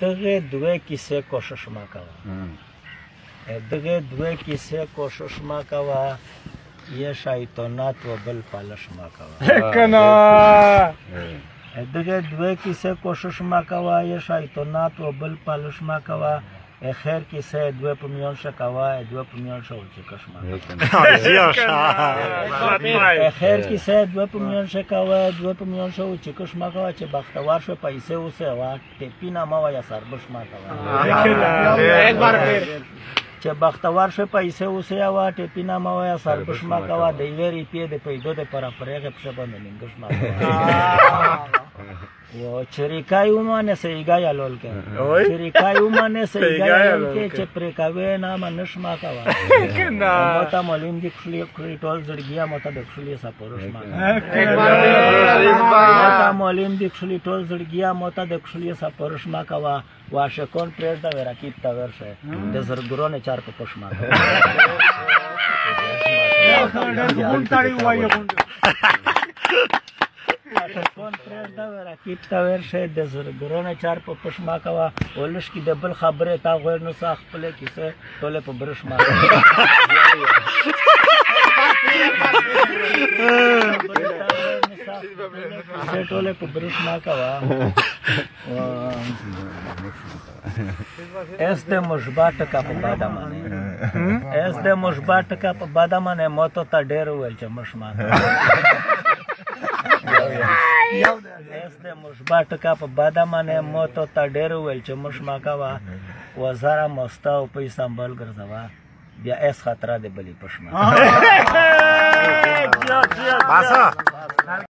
دغه دوه کیسه کوشش ما کوه دغه دوه کیسه کوشش ما کوه یه شیطانت و بل پالش ما کوه کنا دغه دوه کیسه کوشش ما کوه یه شیطانت و بل پالش ما کوه خیر کیسه دوه پمیان شکوه دوه پمیان شو چکش ما خیر کیسه دوه پمیان شکوه دوه پمیان شو چکش ما کوه چه بختوار شو پیسه اوسه و تپینا ما و یا سربش ما کوه एक बार फिर چې بختوار شو پیسې اوسه و ټپینا ما و یا سربش ما کوه د یوې ریپې د پیدو د پر پرېغه په شپه منګش ما و چریکای ومانه سیګای لول کې چریکای ومانه سیګای لول کې چې پرکاوي نام نشما کوه ماته معلوم دي خلی ټول زړګیا ماته د خلی سپورش ما ماته معلوم دي خلی ټول زړګیا ماته د خلی سپورش ما کوه واشکون پرېږده ورکیب تا ورشه د زرګرونه چار په پښ ما کون پرېږده ورکیب تا ورشه د زرګرونه چار په پښ ما کوه ولش کې د بل خبرې تا غوړ نو سا خپلې کیسه ټولې په برش ما ټولې په برش ما کوه اس د مشبا ټکا په بادا مانه اس د مشبا ټکا په بادا مانه موته تا ډېر ویل چې مشما اس د مشبا ټکا په بادا مانه موته تا ډېر ویل چې مشما کوا وزاره مستا او په سنبال ګرځوا بیا اس خطر د بلی پښما